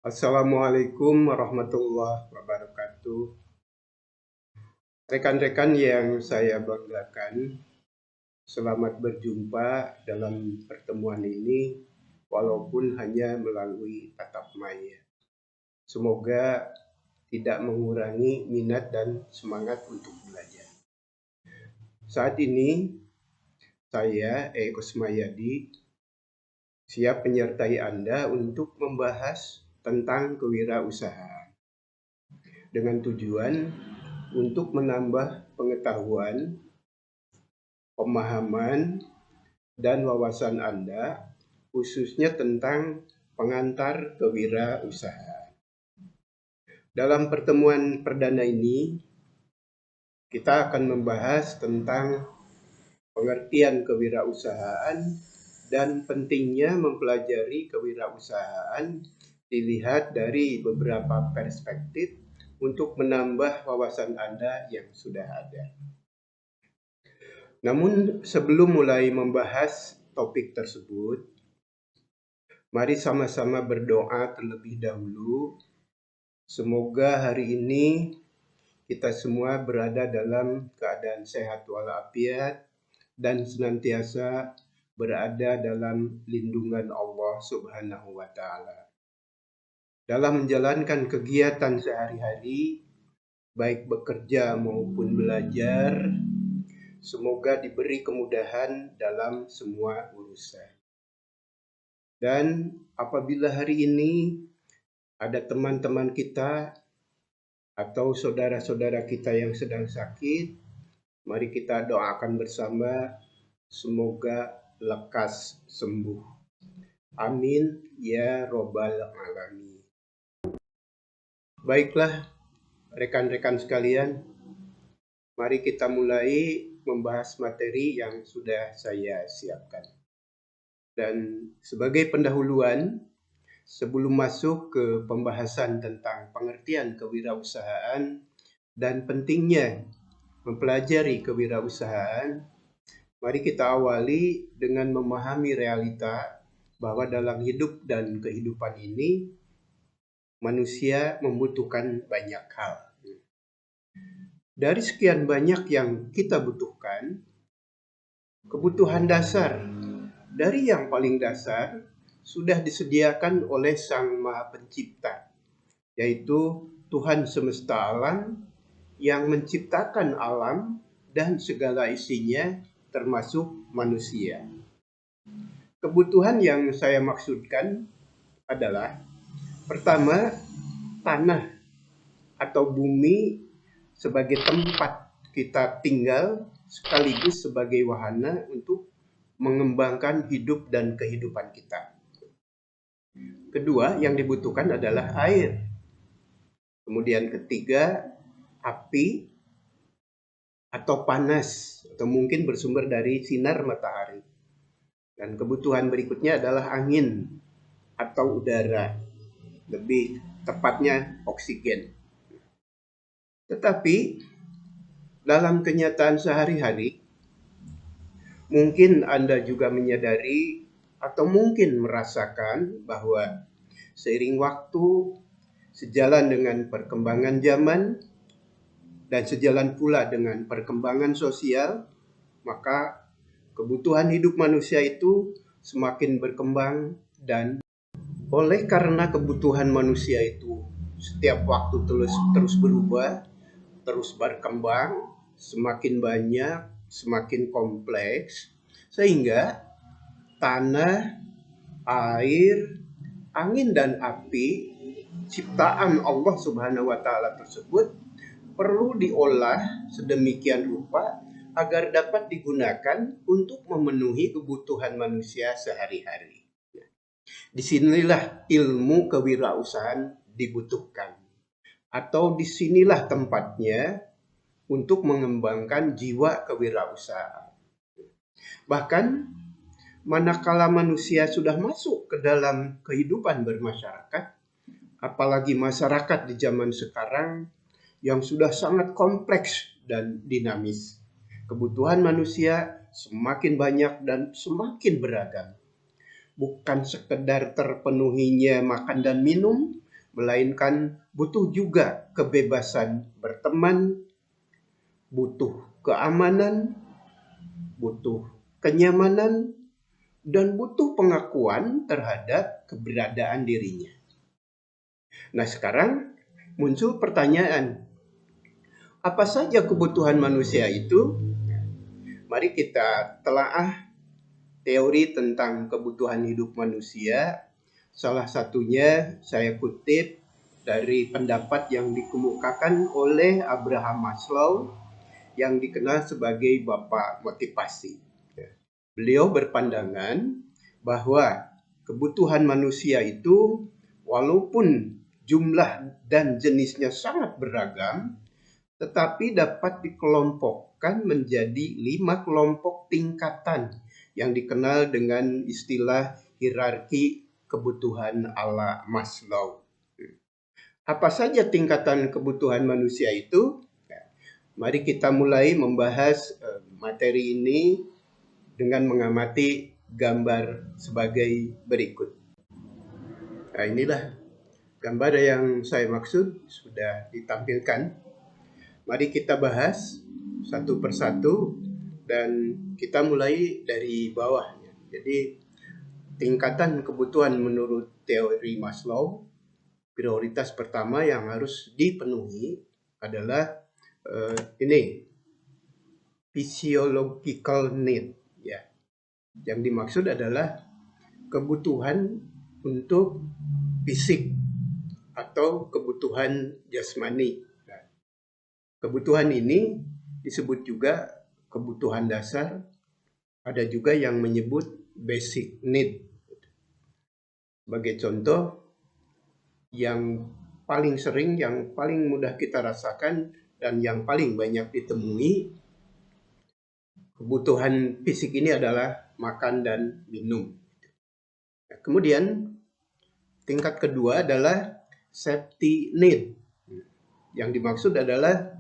Assalamualaikum warahmatullahi wabarakatuh. Rekan-rekan yang saya banggakan, selamat berjumpa dalam pertemuan ini, walaupun hanya melalui tatap maya. Semoga tidak mengurangi minat dan semangat untuk belajar. Saat ini, saya, Eko Smayadi, siap menyertai Anda untuk membahas tentang kewirausahaan dengan tujuan untuk menambah pengetahuan, pemahaman, dan wawasan Anda, khususnya tentang pengantar kewirausahaan. Dalam pertemuan perdana ini, kita akan membahas tentang pengertian kewirausahaan dan pentingnya mempelajari kewirausahaan dilihat dari beberapa perspektif untuk menambah wawasan Anda yang sudah ada. Namun sebelum mulai membahas topik tersebut, mari sama-sama berdoa terlebih dahulu. Semoga hari ini kita semua berada dalam keadaan sehat walafiat dan senantiasa berada dalam lindungan Allah Subhanahu wa Ta'ala. Dalam menjalankan kegiatan sehari-hari, baik bekerja maupun belajar, semoga diberi kemudahan dalam semua urusan. Dan apabila hari ini ada teman-teman kita atau saudara-saudara kita yang sedang sakit, mari kita doakan bersama, semoga lekas sembuh. Amin ya robbal alamin. Baiklah, rekan-rekan sekalian, mari kita mulai membahas materi yang sudah saya siapkan. Dan sebagai pendahuluan, sebelum masuk ke pembahasan tentang pengertian kewirausahaan dan pentingnya mempelajari kewirausahaan, mari kita awali dengan memahami realita bahwa dalam hidup dan kehidupan ini, manusia membutuhkan banyak hal. Dari sekian banyak yang kita butuhkan, kebutuhan dasar dari yang paling dasar sudah disediakan oleh Sang Maha Pencipta, yaitu Tuhan semesta alam yang menciptakan alam dan segala isinya termasuk manusia. Kebutuhan yang saya maksudkan adalah pertama, tanah atau bumi sebagai tempat kita tinggal sekaligus sebagai wahana untuk mengembangkan hidup dan kehidupan kita. Kedua, yang dibutuhkan adalah air. Kemudian ketiga, api atau panas, atau mungkin bersumber dari sinar matahari. Dan kebutuhan berikutnya adalah angin atau udara, lebih tepatnya oksigen. Tetapi dalam kenyataan sehari-hari, mungkin Anda juga menyadari atau mungkin merasakan bahwa seiring waktu, sejalan dengan perkembangan zaman, dan sejalan pula dengan perkembangan sosial, maka kebutuhan hidup manusia itu semakin berkembang, dan oleh karena kebutuhan manusia itu setiap waktu terus berubah, terus berkembang, semakin banyak, semakin kompleks, sehingga tanah, air, angin, dan api ciptaan Allah Subhanahu wa Ta'ala tersebut perlu diolah sedemikian rupa agar dapat digunakan untuk memenuhi kebutuhan manusia sehari-hari. Disinilah ilmu kewirausahaan dibutuhkan, atau disinilah tempatnya untuk mengembangkan jiwa kewirausahaan. Bahkan manakala manusia sudah masuk ke dalam kehidupan bermasyarakat, apalagi masyarakat di zaman sekarang yang sudah sangat kompleks dan dinamis, kebutuhan manusia semakin banyak dan semakin beragam. Bukan sekedar terpenuhinya makan dan minum, melainkan butuh juga kebebasan berteman, butuh keamanan, butuh kenyamanan, dan butuh pengakuan terhadap keberadaan dirinya. Nah, sekarang muncul pertanyaan, apa saja kebutuhan manusia itu? Mari kita telaah teori tentang kebutuhan hidup manusia. Salah satunya saya kutip dari pendapat yang dikemukakan oleh Abraham Maslow yang dikenal sebagai Bapak Motivasi. Beliau berpandangan bahwa kebutuhan manusia itu walaupun jumlah dan jenisnya sangat beragam, tetapi dapat dikelompokkan menjadi 5 kelompok tingkatan yang dikenal dengan istilah hierarki kebutuhan ala Maslow. Apa saja tingkatan kebutuhan manusia itu? Mari kita mulai membahas materi ini dengan mengamati gambar sebagai berikut. Nah, inilah gambar yang saya maksud sudah ditampilkan. Mari kita bahas satu persatu dan kita mulai dari bawah. Jadi tingkatan kebutuhan menurut teori Maslow, prioritas pertama yang harus dipenuhi adalah ini physiological need, ya. Yang dimaksud adalah kebutuhan untuk fisik atau kebutuhan jasmani. Kebutuhan ini disebut juga kebutuhan dasar, ada juga yang menyebut basic need. Sebagai contoh, yang paling sering, yang paling mudah kita rasakan, dan yang paling banyak ditemui, kebutuhan fisik ini adalah makan dan minum. Kemudian, tingkat kedua adalah safety need. Yang dimaksud adalah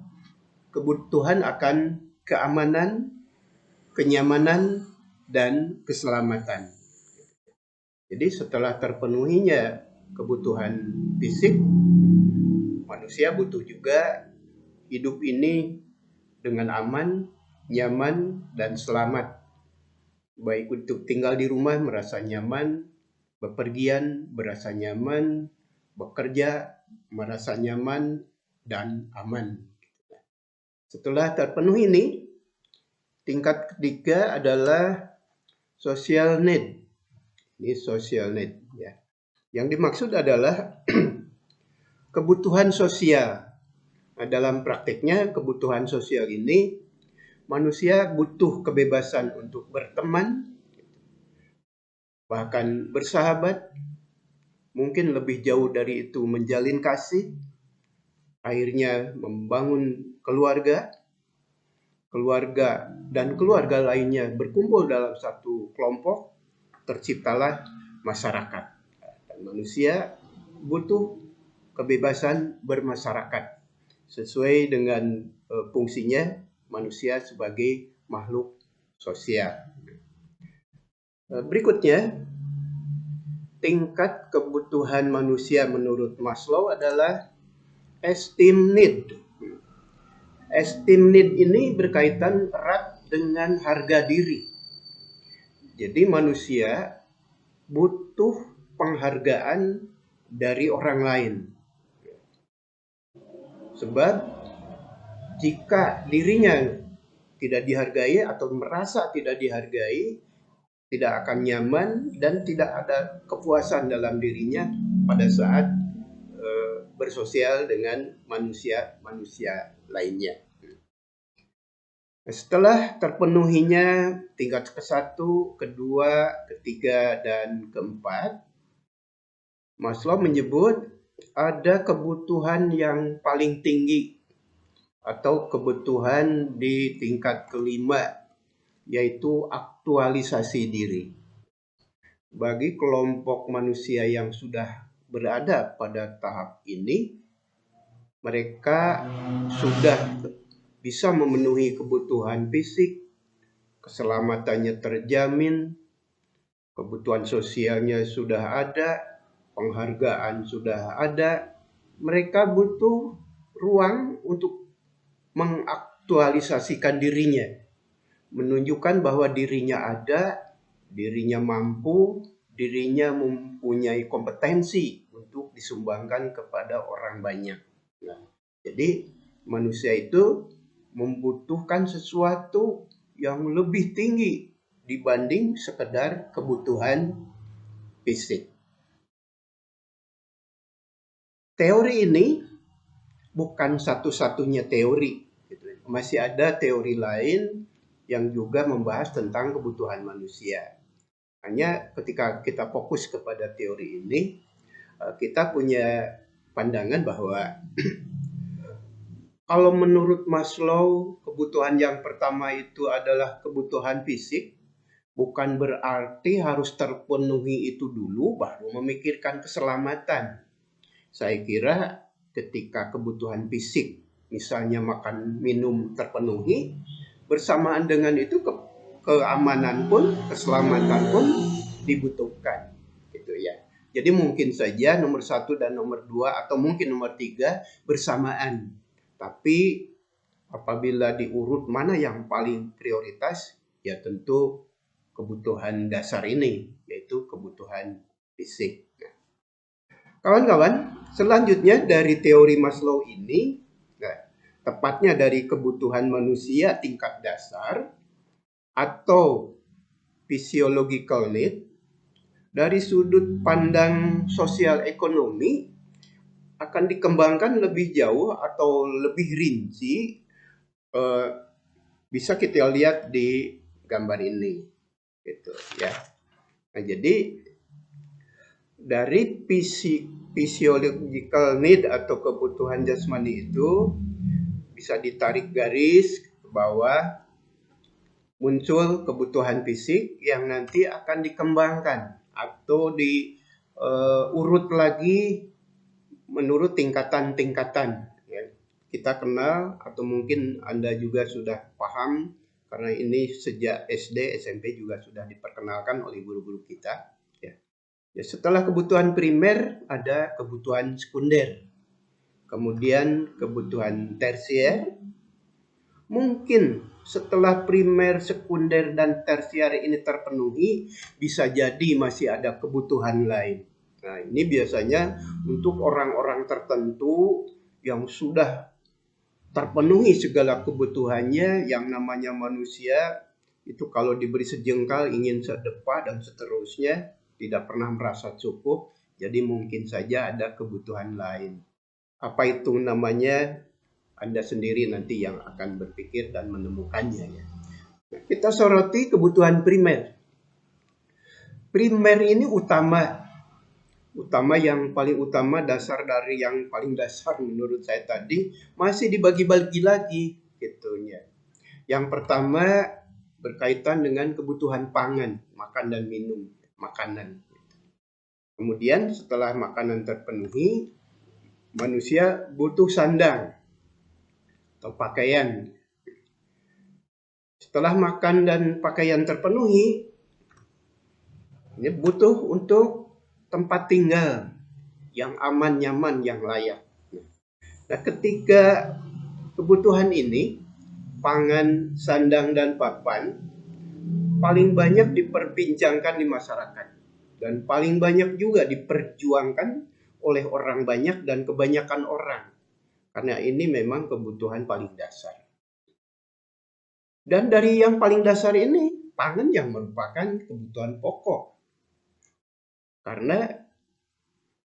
kebutuhan akan keamanan, kenyamanan, dan keselamatan. Jadi setelah terpenuhinya kebutuhan fisik, manusia butuh juga hidup ini dengan aman, nyaman, dan selamat. Baik untuk tinggal di rumah merasa nyaman, bepergian merasa nyaman, bekerja merasa nyaman, dan aman. Setelah terpenuhi ini, tingkat ketiga adalah social need. Ini social need, ya. Yang dimaksud adalah kebutuhan sosial. Nah, dalam prakteknya kebutuhan sosial ini manusia butuh kebebasan untuk berteman, bahkan bersahabat, mungkin lebih jauh dari itu menjalin kasih, akhirnya membangun keluarga dan keluarga lainnya berkumpul dalam satu kelompok, terciptalah masyarakat. Dan manusia butuh kebebasan bermasyarakat sesuai dengan fungsinya manusia sebagai makhluk sosial. Berikutnya, tingkat kebutuhan manusia menurut Maslow adalah esteem need. Esteem need ini berkaitan erat dengan harga diri. Jadi manusia butuh penghargaan dari orang lain. Sebab jika dirinya tidak dihargai atau merasa tidak dihargai, tidak akan nyaman dan tidak ada kepuasan dalam dirinya pada saat bersosial dengan manusia lainnya. Setelah terpenuhinya tingkat ke-1, kedua, ketiga, dan keempat, Maslow menyebut ada kebutuhan yang paling tinggi atau kebutuhan di tingkat kelima, yaitu aktualisasi diri. Bagi kelompok manusia yang sudah berada pada tahap ini, mereka sudah bisa memenuhi kebutuhan fisik, keselamatannya terjamin, kebutuhan sosialnya sudah ada, penghargaan sudah ada, mereka butuh ruang untuk mengaktualisasikan dirinya, menunjukkan bahwa dirinya ada, dirinya mampu, dirinya mempunyai kompetensi untuk disumbangkan kepada orang banyak. Nah, jadi manusia itu membutuhkan sesuatu yang lebih tinggi dibanding sekedar kebutuhan fisik. Teori ini bukan satu-satunya teori. Masih ada teori lain yang juga membahas tentang kebutuhan manusia. Hanya ketika kita fokus kepada teori ini, kita punya pandangan bahwa kalau menurut Maslow, kebutuhan yang pertama itu adalah kebutuhan fisik, bukan berarti harus terpenuhi itu dulu baru memikirkan keselamatan. Saya kira ketika kebutuhan fisik, misalnya makan minum terpenuhi, bersamaan dengan itu keamanan pun, keselamatan pun dibutuhkan, gitu ya. Jadi mungkin saja nomor 1 dan nomor 2 atau mungkin nomor 3 bersamaan. Tapi apabila diurut mana yang paling prioritas, ya tentu kebutuhan dasar ini, yaitu kebutuhan fisik. Kawan-kawan, selanjutnya dari teori Maslow ini, tepatnya dari kebutuhan manusia tingkat dasar atau physiological need, dari sudut pandang sosial ekonomi akan dikembangkan lebih jauh atau lebih rinci, bisa kita lihat di gambar ini, gitu ya. Nah, jadi dari physiological need atau kebutuhan jasmani itu bisa ditarik garis ke bawah, muncul kebutuhan fisik yang nanti akan dikembangkan atau diurut lagi menurut tingkatan-tingkatan. Ya. Kita kenal atau mungkin Anda juga sudah paham karena ini sejak SD, SMP juga sudah diperkenalkan oleh guru-guru kita. Ya, setelah kebutuhan primer ada kebutuhan sekunder, kemudian kebutuhan tersier. Mungkin setelah primer, sekunder, dan tersier ini terpenuhi, bisa jadi masih ada kebutuhan lain. Nah, ini biasanya untuk orang-orang tertentu yang sudah terpenuhi segala kebutuhannya, yang namanya manusia itu kalau diberi sejengkal ingin sedepah dan seterusnya, tidak pernah merasa cukup, jadi mungkin saja ada kebutuhan lain. Apa itu namanya? Anda sendiri nanti yang akan berpikir dan menemukannya ya. Kita soroti kebutuhan primer. Primer ini utama yang paling utama, dasar dari yang paling dasar menurut saya tadi, masih dibagi-bagi lagi gitunya. Yang pertama berkaitan dengan kebutuhan pangan, makan dan minum, makanan. Kemudian setelah makanan terpenuhi, manusia butuh sandang atau pakaian. Setelah makan dan pakaian terpenuhi, ini butuh untuk tempat tinggal yang aman, nyaman, yang layak. Nah, ketiga kebutuhan ini, pangan, sandang, dan papan, paling banyak diperbincangkan di masyarakat dan paling banyak juga diperjuangkan oleh orang banyak dan kebanyakan orang, karena ini memang kebutuhan paling dasar. Dan dari yang paling dasar ini, pangan yang merupakan kebutuhan pokok, karena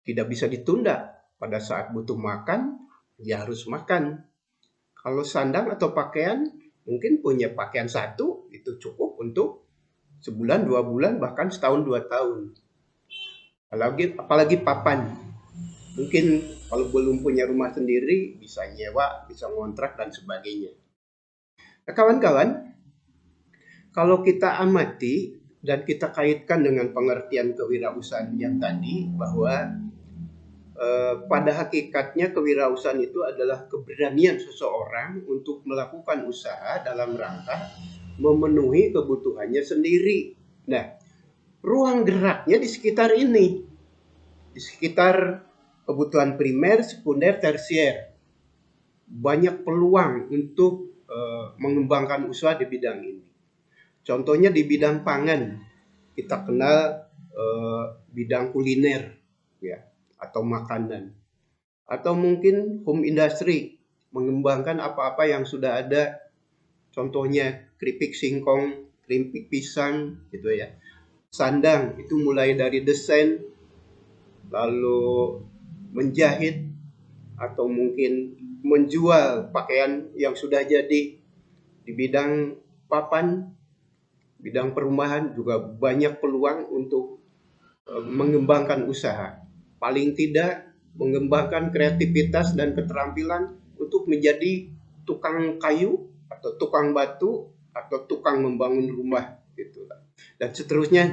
tidak bisa ditunda. Pada saat butuh makan, ya harus makan. Kalau sandang atau pakaian, mungkin punya pakaian satu, itu cukup untuk sebulan, 2 bulan, bahkan setahun, 2 tahun. Apalagi papan. Mungkin kalau belum punya rumah sendiri, bisa nyewa, bisa ngontrak, dan sebagainya. Nah, kawan-kawan, kalau kita amati dan kita kaitkan dengan pengertian kewirausahaan yang tadi, bahwa pada hakikatnya kewirausahaan itu adalah keberanian seseorang untuk melakukan usaha dalam rangka memenuhi kebutuhannya sendiri. Nah, ruang geraknya di sekitar ini. di sekitar kebutuhan primer, sekunder, tersier. Banyak peluang untuk mengembangkan usaha di bidang ini. Contohnya di bidang pangan, kita kenal bidang kuliner, ya, atau makanan, atau mungkin home industry, mengembangkan apa-apa yang sudah ada. Contohnya keripik singkong, keripik pisang, gitu ya. Sandang itu mulai dari desain, lalu menjahit, atau mungkin menjual pakaian yang sudah jadi. Di bidang papan, bidang perumahan juga banyak peluang untuk mengembangkan usaha. Paling tidak mengembangkan kreativitas dan keterampilan untuk menjadi tukang kayu atau tukang batu atau tukang membangun rumah gitu. Dan seterusnya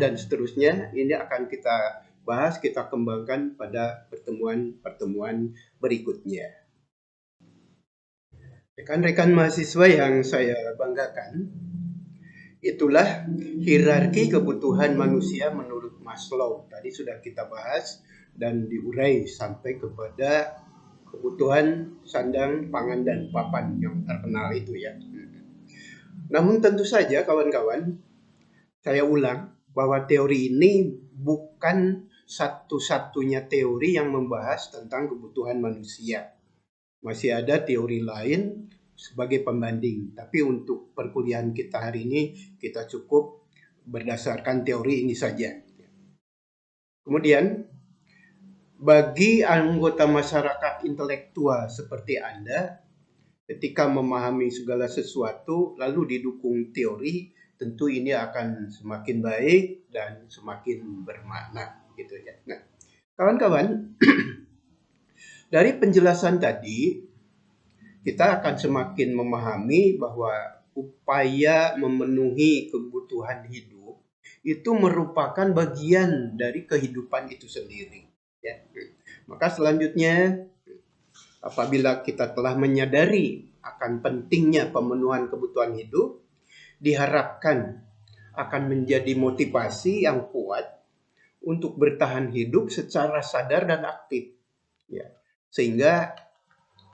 ini akan kita bahas, kita kembangkan pada pertemuan berikutnya. Rekan-rekan mahasiswa yang saya banggakan, itulah hierarki kebutuhan manusia menurut Maslow. Tadi sudah kita bahas dan diurai sampai kepada kebutuhan sandang, pangan, dan papan yang terkenal itu ya. Namun tentu saja kawan-kawan, saya ulang bahwa teori ini bukan satu-satunya teori yang membahas tentang kebutuhan manusia. Masih ada teori lain sebagai pembanding. Tapi untuk perkuliahan kita hari ini, kita cukup berdasarkan teori ini saja. Kemudian, bagi anggota masyarakat intelektual seperti Anda, ketika memahami segala sesuatu lalu didukung teori, tentu ini akan semakin baik dan semakin bermakna gitu ya. Nah, kawan-kawan, dari penjelasan tadi kita akan semakin memahami bahwa upaya memenuhi kebutuhan hidup itu merupakan bagian dari kehidupan itu sendiri ya. Maka selanjutnya, apabila kita telah menyadari akan pentingnya pemenuhan kebutuhan hidup, diharapkan akan menjadi motivasi yang kuat untuk bertahan hidup secara sadar dan aktif. Ya. Sehingga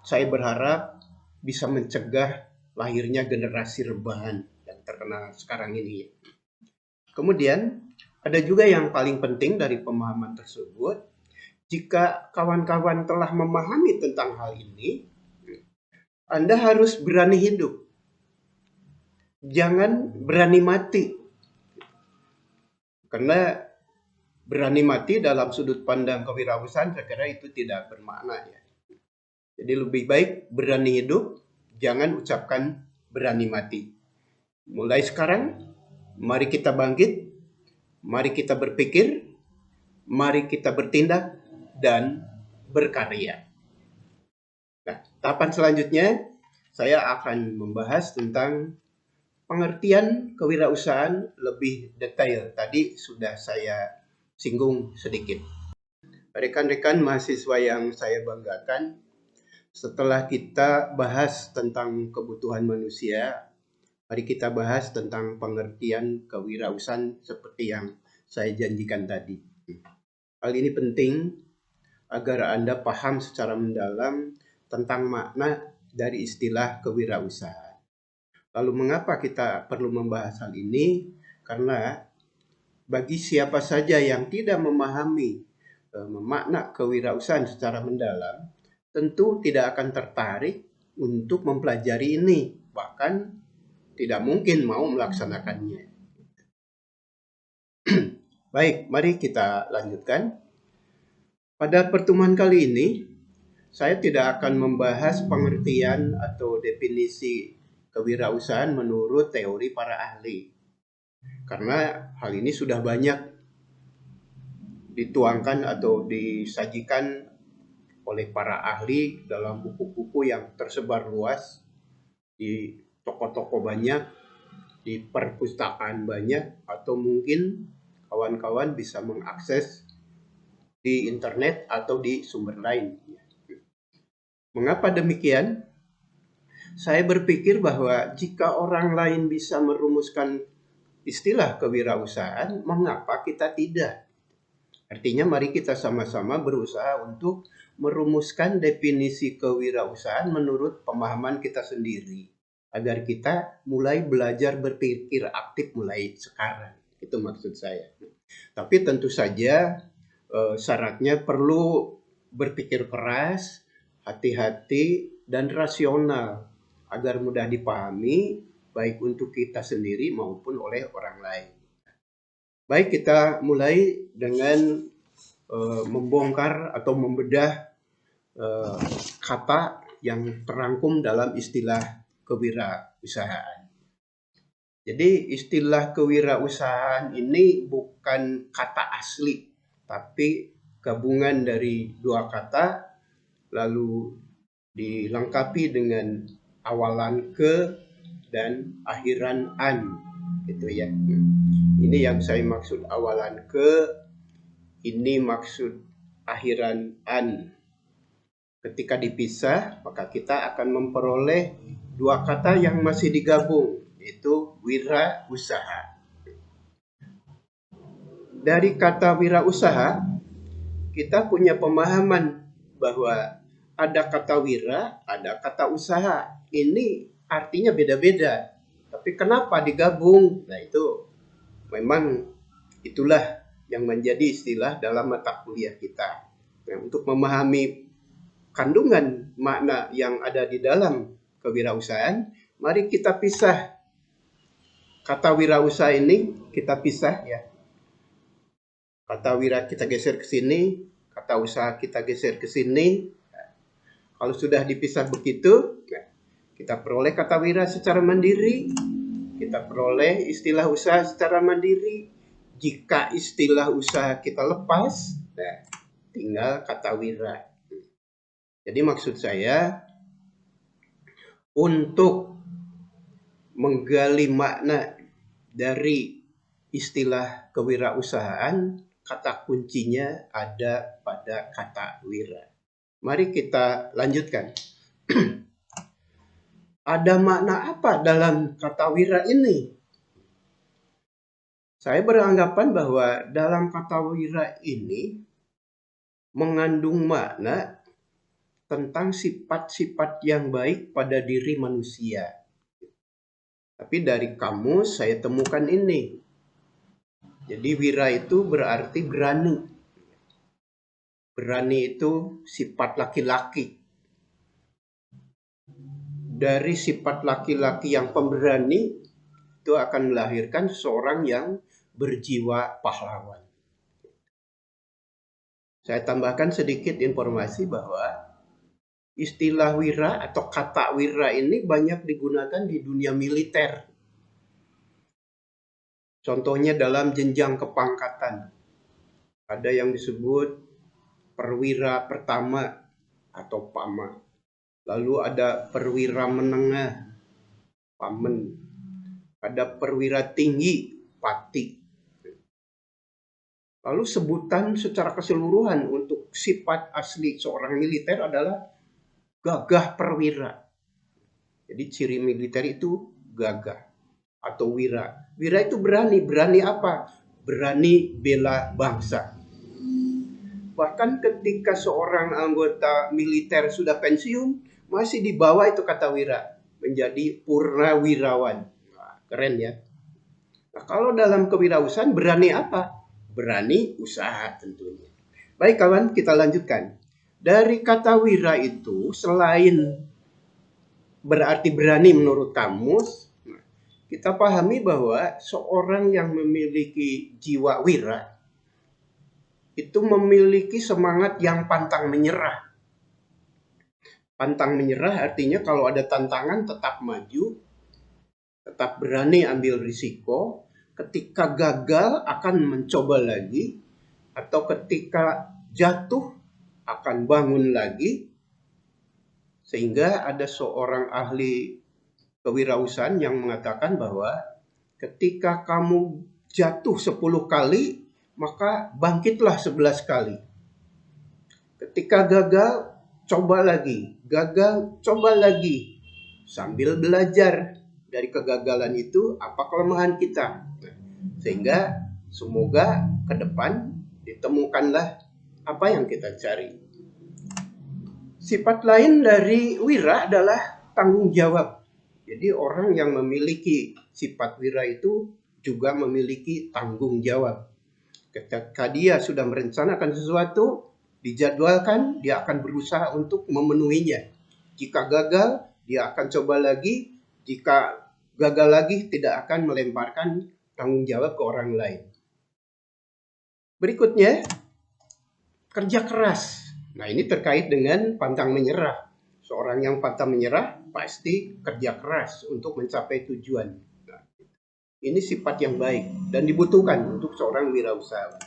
saya berharap bisa mencegah lahirnya generasi rebahan yang terkenal sekarang ini. Kemudian, ada juga yang paling penting dari pemahaman tersebut. Jika kawan-kawan telah memahami tentang hal ini, Anda harus berani hidup. Jangan berani mati. Karena berani mati dalam sudut pandang kewirausahaan, saya kira itu tidak bermakna ya. Jadi lebih baik berani hidup, jangan ucapkan berani mati. Mulai sekarang, mari kita bangkit, mari kita berpikir, mari kita bertindak, dan berkarya. Nah, tahapan selanjutnya, saya akan membahas tentang pengertian kewirausahaan lebih detail. Tadi sudah saya singgung sedikit. Rekan-rekan mahasiswa yang saya banggakan, setelah kita bahas tentang kebutuhan manusia, mari kita bahas tentang pengertian kewirausahaan seperti yang saya janjikan tadi. Hal ini penting agar Anda paham secara mendalam tentang makna dari istilah kewirausahaan. Lalu mengapa kita perlu membahas hal ini? Karena bagi siapa saja yang tidak memahami makna kewirausahaan secara mendalam, tentu tidak akan tertarik untuk mempelajari ini, bahkan tidak mungkin mau melaksanakannya. Baik, mari kita lanjutkan. Pada pertemuan kali ini, saya tidak akan membahas pengertian atau definisi kewirausahaan menurut teori para ahli. Karena hal ini sudah banyak dituangkan atau disajikan oleh para ahli dalam buku-buku yang tersebar luas di toko-toko banyak, di perpustakaan banyak, atau mungkin kawan-kawan bisa mengakses di internet atau di sumber lain. Mengapa demikian? Saya berpikir bahwa jika orang lain bisa merumuskan istilah kewirausahaan, mengapa kita tidak? Artinya mari kita sama-sama berusaha untuk merumuskan definisi kewirausahaan menurut pemahaman kita sendiri. Agar kita mulai belajar berpikir aktif mulai sekarang. Itu maksud saya. Tapi tentu saja syaratnya perlu berpikir keras, hati-hati, dan rasional agar mudah dipahami baik untuk kita sendiri maupun oleh orang lain. Baik, kita mulai dengan membongkar atau membedah kata yang terangkum dalam istilah kewirausahaan. Jadi istilah kewirausahaan ini bukan kata asli, tapi gabungan dari dua kata lalu dilengkapi dengan awalan ke dan akhiran an, gitu ya. Ini yang saya maksud awalan ke, ini maksud akhiran an. Ketika dipisah, maka kita akan memperoleh dua kata yang masih digabung, yaitu wirausaha. Dari kata wirausaha, kita punya pemahaman bahwa ada kata wira, ada kata usaha. Ini artinya beda-beda. Tapi kenapa digabung? Nah, itu memang itulah yang menjadi istilah dalam mata kuliah kita. Nah, untuk memahami kandungan makna yang ada di dalam kewirausahaan, mari kita pisah. Kata wirausaha ini kita pisah ya. Kata wira kita geser ke sini, kata usaha kita geser ke sini. Kalau sudah dipisah begitu, kita peroleh kata wira secara mandiri, kita peroleh istilah usaha secara mandiri. Jika istilah usaha kita lepas, tinggal kata wira. Jadi maksud saya, untuk menggali makna dari istilah kewirausahaan, kata kuncinya ada pada kata wira. Mari kita lanjutkan. Ada makna apa dalam kata wira ini? Saya beranggapan bahwa dalam kata wira ini mengandung makna tentang sifat-sifat yang baik pada diri manusia. Tapi dari kamus saya temukan ini. Jadi wira itu berarti berani. Berani itu sifat laki-laki. Dari sifat laki-laki yang pemberani itu akan melahirkan seorang yang berjiwa pahlawan. Saya tambahkan sedikit informasi bahwa istilah wira atau kata wira ini banyak digunakan di dunia militer. Contohnya dalam jenjang kepangkatan. Ada yang disebut perwira pertama atau pama. Lalu ada perwira menengah, pamen. Ada perwira tinggi, pati. Lalu sebutan secara keseluruhan untuk sifat asli seorang militer adalah gagah perwira. Jadi ciri militer itu gagah atau wira. Wira itu berani. Berani apa? Berani bela bangsa. Bahkan ketika seorang anggota militer sudah pensiun, masih dibawa itu kata wira. Menjadi purnawirawan. Nah, keren ya. Nah, kalau dalam kewirausahaan berani apa? Berani usaha tentunya. Baik kawan, kita lanjutkan. Dari kata wira itu, selain berarti berani menurut kamus, kita pahami bahwa seorang yang memiliki jiwa wira itu memiliki semangat yang pantang menyerah. Pantang menyerah artinya kalau ada tantangan tetap maju, tetap berani ambil risiko, ketika gagal akan mencoba lagi, atau ketika jatuh akan bangun lagi. Sehingga ada seorang ahli kewirausahaan yang mengatakan bahwa ketika kamu jatuh 10 kali, maka bangkitlah 11 kali. Ketika gagal, coba lagi. Gagal, coba lagi. Sambil belajar dari kegagalan itu apa kelemahan kita. Sehingga semoga ke depan di ditemukanlah apa yang kita cari. Sifat lain dari wira adalah tanggung jawab. Jadi orang yang memiliki sifat wira itu juga memiliki tanggung jawab. Ketika dia sudah merencanakan sesuatu, dijadwalkan, dia akan berusaha untuk memenuhinya. Jika gagal, dia akan coba lagi. Jika gagal lagi, tidak akan melemparkan tanggung jawab ke orang lain. Berikutnya, kerja keras. Nah, ini terkait dengan pantang menyerah. Seorang yang pantang menyerah pasti kerja keras untuk mencapai tujuan. Nah, ini sifat yang baik dan dibutuhkan untuk seorang wirausahawan.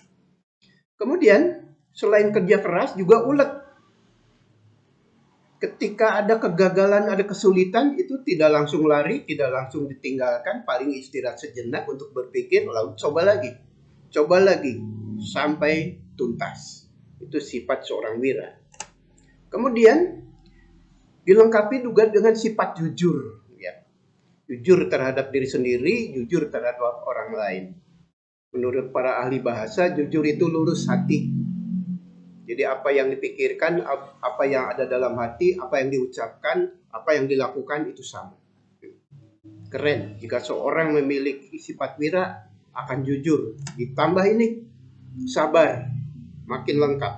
Kemudian, selain kerja keras juga ulet. Ketika ada kegagalan, ada kesulitan, itu tidak langsung lari, tidak langsung ditinggalkan, paling istirahat sejenak untuk berpikir, lalu coba lagi, sampai tuntas. Itu sifat seorang wira. Kemudian, dilengkapi juga dengan sifat jujur. Ya. Jujur terhadap diri sendiri, jujur terhadap orang lain. Menurut para ahli bahasa, jujur itu lurus hati. Jadi apa yang dipikirkan, apa yang ada dalam hati, apa yang diucapkan, apa yang dilakukan itu sama. Keren. Jika seorang memiliki sifat wira, akan jujur. Ditambah ini, sabar. Makin lengkap.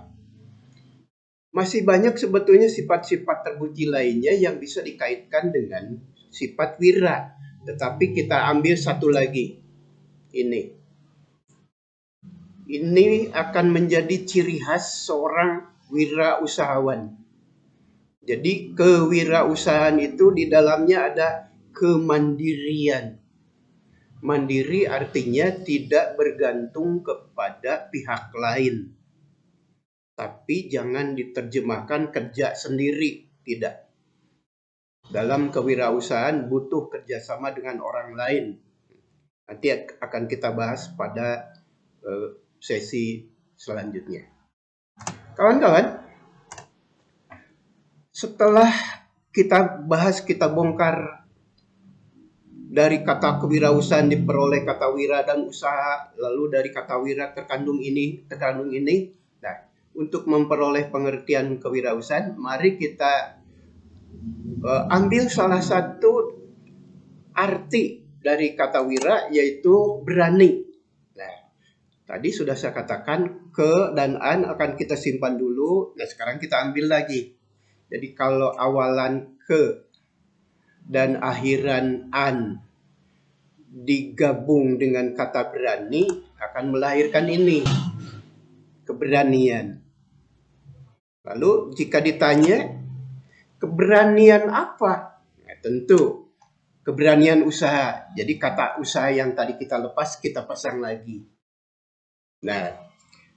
Masih banyak sebetulnya sifat-sifat terpuji lainnya yang bisa dikaitkan dengan sifat wira. Tetapi kita ambil satu lagi. Ini akan menjadi ciri khas seorang wirausahawan. Jadi kewirausahaan itu di dalamnya ada kemandirian. Mandiri artinya tidak bergantung kepada pihak lain. Tapi jangan diterjemahkan kerja sendiri, tidak. Dalam kewirausahaan butuh kerjasama dengan orang lain. Nanti akan kita bahas pada sesi selanjutnya. Kawan-kawan, setelah kita bahas, kita bongkar dari kata kewirausahaan diperoleh kata wira dan usaha, lalu dari kata wira terkandung ini. Nah, untuk memperoleh pengertian kewirausahaan, mari kita ambil salah satu arti dari kata wira, yaitu berani. Tadi sudah saya katakan ke dan an akan kita simpan dulu. Nah, sekarang kita ambil lagi. Jadi kalau awalan ke dan akhiran an digabung dengan kata berani akan melahirkan ini, keberanian. Lalu jika ditanya keberanian apa? Nah, tentu keberanian usaha. Jadi kata usaha yang tadi kita lepas kita pasang lagi. Nah,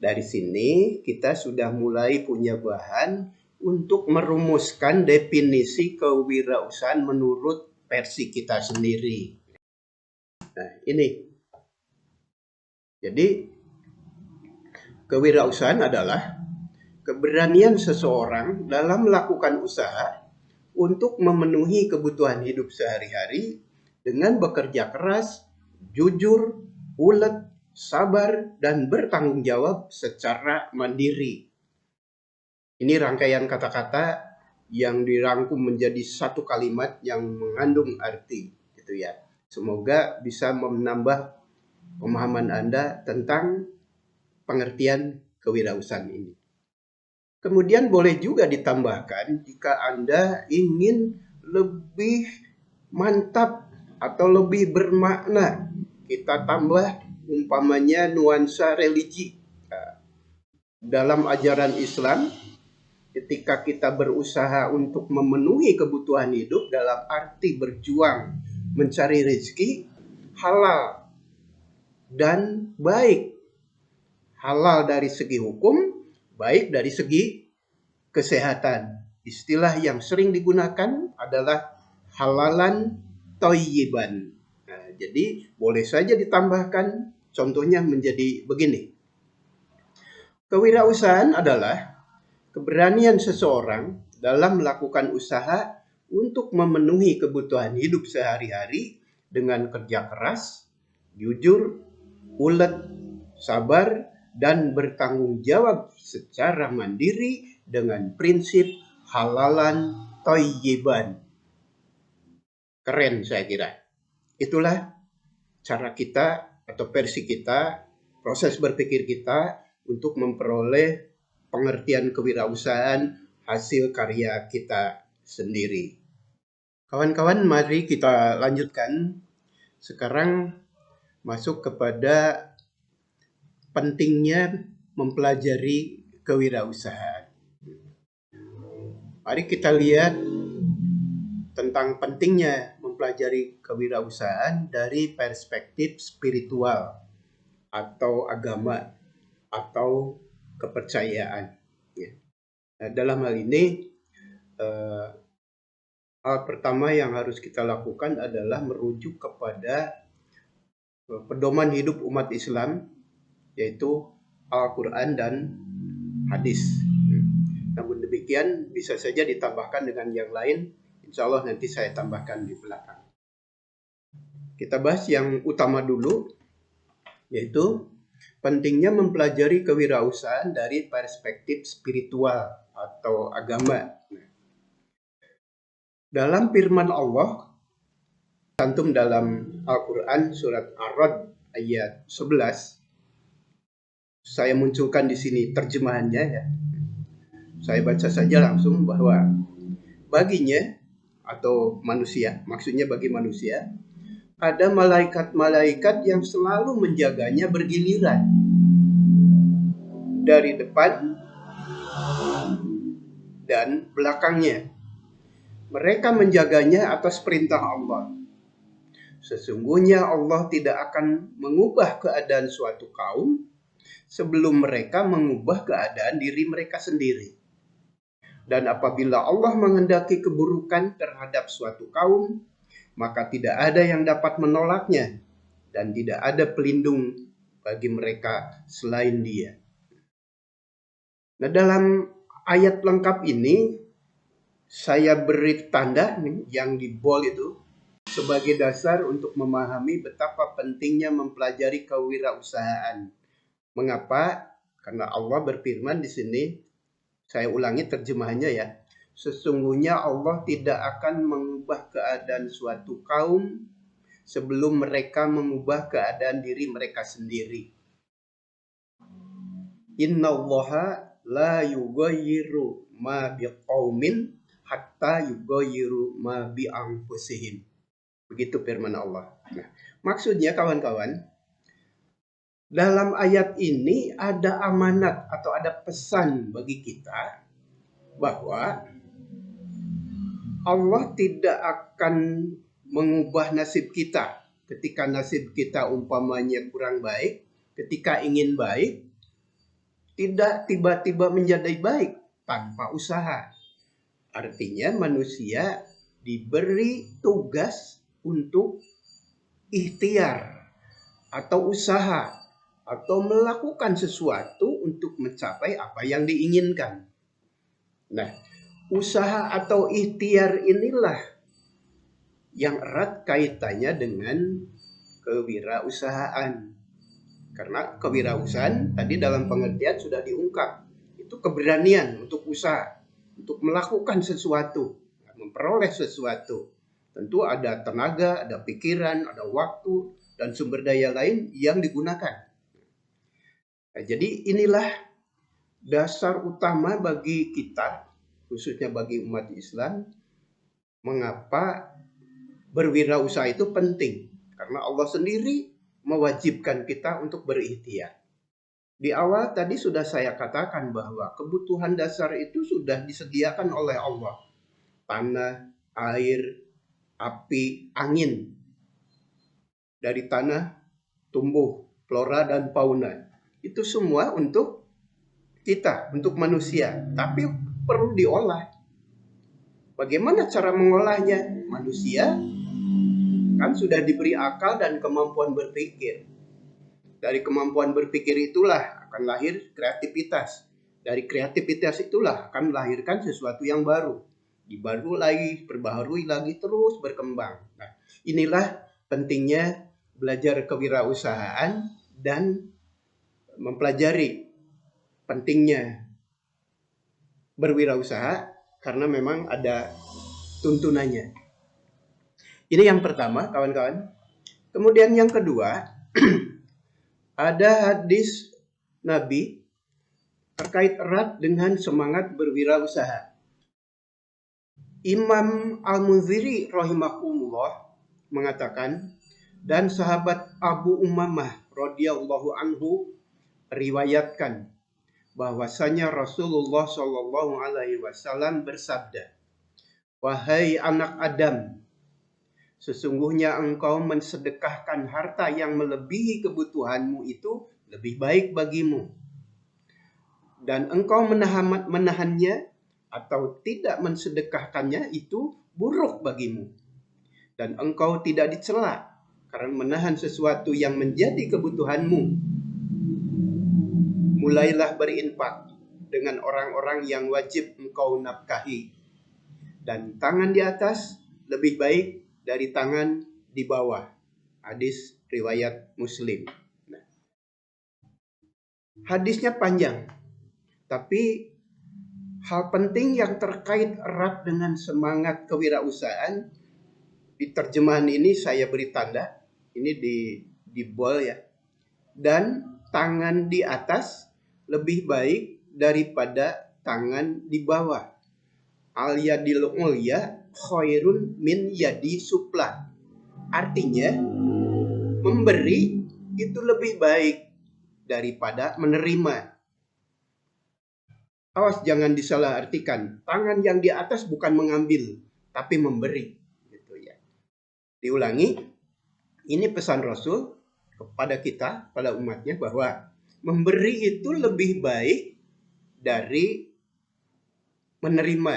dari sini kita sudah mulai punya bahan untuk merumuskan definisi kewirausahaan menurut versi kita sendiri. Nah, ini. Jadi, kewirausahaan adalah keberanian seseorang dalam melakukan usaha untuk memenuhi kebutuhan hidup sehari-hari dengan bekerja keras, jujur, ulet, sabar, dan bertanggung jawab secara mandiri. Ini rangkaian kata-kata yang dirangkum menjadi satu kalimat yang mengandung arti, gitu ya. Semoga bisa menambah pemahaman Anda tentang pengertian kewirausahaan ini. Kemudian boleh juga ditambahkan jika Anda ingin lebih mantap atau lebih bermakna, kita tambah umpamanya nuansa religi. Dalam ajaran Islam, ketika kita berusaha untuk memenuhi kebutuhan hidup dalam arti berjuang mencari rezeki, halal dan baik. Halal dari segi hukum, baik dari segi kesehatan. Istilah yang sering digunakan adalah halalan thayyiban. Nah, jadi boleh saja ditambahkan. Contohnya menjadi begini. Kewirausahaan adalah keberanian seseorang dalam melakukan usaha untuk memenuhi kebutuhan hidup sehari-hari dengan kerja keras, jujur, ulet, sabar, dan bertanggung jawab secara mandiri dengan prinsip halalan thayyiban. Keren saya kira. Itulah cara kita atau versi kita, proses berpikir kita untuk memperoleh pengertian kewirausahaan hasil karya kita sendiri. Kawan-kawan, mari kita lanjutkan. Sekarang masuk kepada pentingnya mempelajari kewirausahaan. Mari kita lihat tentang pentingnya mempelajari kewirausahaan dari perspektif spiritual atau agama atau kepercayaan. Nah, dalam hal ini, hal pertama yang harus kita lakukan adalah merujuk kepada pedoman hidup umat Islam, yaitu Al-Quran dan hadis. Namun demikian bisa saja ditambahkan dengan yang lain. Insya Allah nanti saya tambahkan di belakang. Kita bahas yang utama dulu, yaitu pentingnya mempelajari kewirausahaan dari perspektif spiritual atau agama. Dalam firman Allah, cantum dalam Al-Quran surat Ar-Ra'd ayat 11, saya munculkan di sini terjemahannya ya. Saya baca saja langsung bahwa baginya atau manusia, maksudnya bagi manusia, ada malaikat-malaikat yang selalu menjaganya bergiliran dari depan dan belakangnya. Mereka menjaganya atas perintah Allah. Sesungguhnya Allah tidak akan mengubah keadaan suatu kaum sebelum mereka mengubah keadaan diri mereka sendiri. Dan apabila Allah menghendaki keburukan terhadap suatu kaum, maka tidak ada yang dapat menolaknya dan tidak ada pelindung bagi mereka selain Dia. Nah, dalam ayat lengkap ini saya beri tanda yang di bold itu sebagai dasar untuk memahami betapa pentingnya mempelajari kewirausahaan. Mengapa? Karena Allah berfirman di sini, saya ulangi terjemahannya ya. Sesungguhnya Allah tidak akan mengubah keadaan suatu kaum sebelum mereka mengubah keadaan diri mereka sendiri. Innallaha la yughayyiru ma biqaumin hatta yughayyiru ma bi anfusihim. Begitu firman Allah. Nah, maksudnya kawan-kawan, dalam ayat ini ada amanat atau ada pesan bagi kita bahwa Allah tidak akan mengubah nasib kita ketika nasib kita umpamanya kurang baik, ketika ingin baik, tidak tiba-tiba menjadi baik tanpa usaha. Artinya manusia diberi tugas untuk ikhtiar atau usaha atau melakukan sesuatu untuk mencapai apa yang diinginkan. Nah, usaha atau ikhtiar inilah yang erat kaitannya dengan kewirausahaan. Karena kewirausahaan tadi dalam pengertian sudah diungkap. Itu keberanian untuk usaha, untuk melakukan sesuatu, memperoleh sesuatu. Tentu ada tenaga, ada pikiran, ada waktu, dan sumber daya lain yang digunakan. Nah, jadi inilah dasar utama bagi kita, khususnya bagi umat Islam, mengapa berwirausaha itu penting. Karena Allah sendiri mewajibkan kita untuk berikhtiar. Di awal tadi sudah saya katakan bahwa kebutuhan dasar itu sudah disediakan oleh Allah. Tanah, air, api, angin. Dari tanah tumbuh flora dan fauna. Itu semua untuk kita, untuk manusia. Tapi perlu diolah. Bagaimana cara mengolahnya? Manusia kan sudah diberi akal dan kemampuan berpikir. Dari kemampuan berpikir itulah akan lahir kreativitas. Dari kreativitas itulah akan melahirkan sesuatu yang baru. Dibaru lagi, perbaharui lagi, terus berkembang. Nah, inilah pentingnya belajar kewirausahaan dan mempelajari pentingnya berwirausaha karena memang ada tuntunannya. Ini yang pertama, kawan-kawan. Kemudian yang kedua, ada hadis Nabi terkait erat dengan semangat berwirausaha. Imam Al-Munziri rahimahullah mengatakan, dan sahabat Abu Umamah radhiyallahu anhu riwayatkan bahwasanya Rasulullah Shallallahu alaihi wasallam bersabda, "Wahai anak Adam, sesungguhnya engkau mensedekahkan harta yang melebihi kebutuhanmu itu lebih baik bagimu. Dan engkau menahannya atau tidak mensedekahkannya itu buruk bagimu. Dan engkau tidak dicela karena menahan sesuatu yang menjadi kebutuhanmu. Mulailah berinfak dengan orang-orang yang wajib engkau nafkahi. Dan tangan di atas lebih baik dari tangan di bawah." Hadis riwayat Muslim. Nah, hadisnya panjang, tapi hal penting yang terkait erat dengan semangat kewirausahaan di terjemahan ini saya beri tanda, ini di bold ya. Dan tangan di atas lebih baik daripada tangan di bawah. Al yadil ulya khairun min yadi supla. Artinya memberi itu lebih baik daripada menerima. Awas jangan disalahartikan. Tangan yang di atas bukan mengambil, tapi memberi. Gitu ya. Diulangi, ini pesan Rasul kepada kita, pada umatnya, bahwa memberi itu lebih baik dari menerima.